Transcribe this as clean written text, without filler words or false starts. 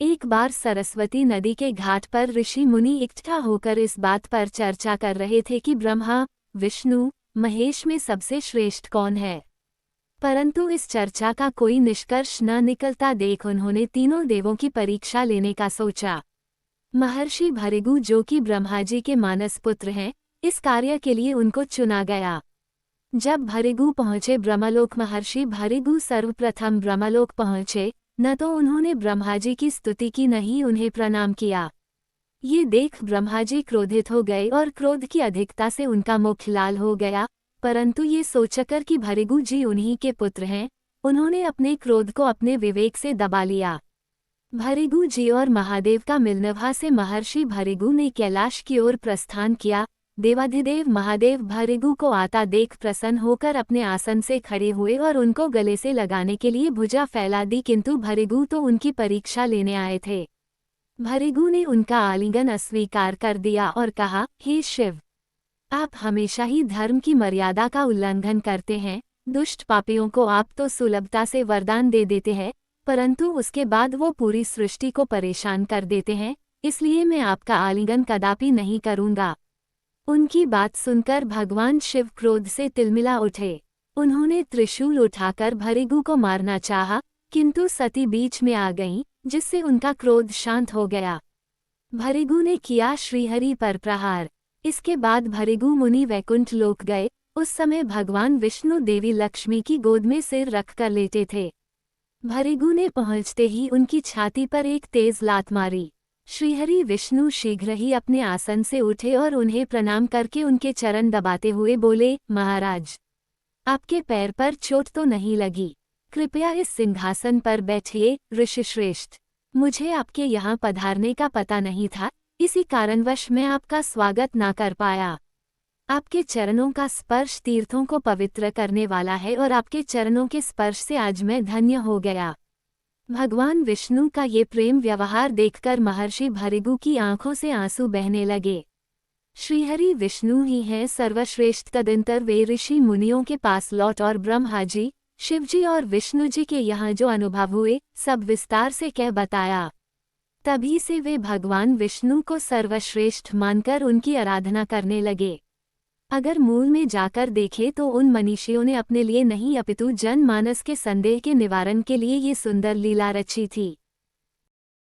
एक बार सरस्वती नदी के घाट पर ऋषि मुनि इकट्ठा होकर इस बात पर चर्चा कर रहे थे कि ब्रह्मा, विष्णु, महेश में सबसे श्रेष्ठ कौन है। परंतु इस चर्चा का कोई निष्कर्ष न निकलता देख उन्होंने तीनों देवों की परीक्षा लेने का सोचा। महर्षि भृगु, जो कि ब्रह्मा जी के मानस पुत्र हैं, इस कार्य के लिए उनको चुना गया। जब भृगु पहुंचे ब्रह्मलोक, महर्षि भृगु सर्वप्रथम ब्रह्मलोक पहुंचे। न तो उन्होंने ब्रह्मा जी की स्तुति की, न ही उन्हें प्रणाम किया। ये देख ब्रह्मा जी क्रोधित हो गए और क्रोध की अधिकता से उनका मुख लाल हो गया। परंतु ये सोचकर कि भृगु जी उन्हीं के पुत्र हैं, उन्होंने अपने क्रोध को अपने विवेक से दबा लिया। भृगु जी और महादेव का मिलनवा से महर्षि भृगु ने कैलाश की ओर प्रस्थान किया। देवाधिदेव महादेव भृगु को आता देख प्रसन्न होकर अपने आसन से खड़े हुए और उनको गले से लगाने के लिए भुजा फैला दी, किंतु भृगु तो उनकी परीक्षा लेने आए थे। भृगु ने उनका आलिंगन अस्वीकार कर दिया और कहा, हे शिव, आप हमेशा ही धर्म की मर्यादा का उल्लंघन करते हैं। दुष्ट पापियों को आप तो सुलभता से वरदान दे देते हैं, परंतु उसके बाद वो पूरी सृष्टि को परेशान कर देते हैं, इसलिए मैं आपका आलिंगन कदापि नहीं करूंगा। उनकी बात सुनकर भगवान शिव क्रोध से तिलमिला उठे। उन्होंने त्रिशूल उठाकर भृगु को मारना चाहा, किंतु सती बीच में आ गईं, जिससे उनका क्रोध शांत हो गया। भृगु ने किया श्रीहरि पर प्रहार। इसके बाद भृगु मुनि वैकुंठ लोक गए। उस समय भगवान विष्णु देवी लक्ष्मी की गोद में सिर रखकर लेटे थे। भृगु ने पहुंचते ही उनकी छाती पर एक तेज लात मारी। श्रीहरि विष्णु शीघ्र ही अपने आसन से उठे और उन्हें प्रणाम करके उनके चरण दबाते हुए बोले, महाराज, आपके पैर पर चोट तो नहीं लगी? कृपया इस सिंहासन पर बैठिए। ऋषिश्रेष्ठ, मुझे आपके यहाँ पधारने का पता नहीं था, इसी कारणवश मैं आपका स्वागत ना कर पाया। आपके चरणों का स्पर्श तीर्थों को पवित्र करने वाला है और आपके चरणों के स्पर्श से आज मैं धन्य हो गया। भगवान विष्णु का ये प्रेम व्यवहार देखकर महर्षि भृगु की आंखों से आंसू बहने लगे। श्रीहरि विष्णु ही हैं सर्वश्रेष्ठ। तदंतर वे ऋषि मुनियों के पास लौट और ब्रह्मा जी, शिवजी और विष्णु जी के यहाँ जो अनुभव हुए सब विस्तार से कह बताया। तभी से वे भगवान विष्णु को सर्वश्रेष्ठ मानकर उनकी आराधना करने लगे। अगर मूल में जाकर देखें तो उन मनीषियों ने अपने लिए नहीं अपितु जनमानस के संदेह के निवारण के लिए ये सुंदर लीला रची थी।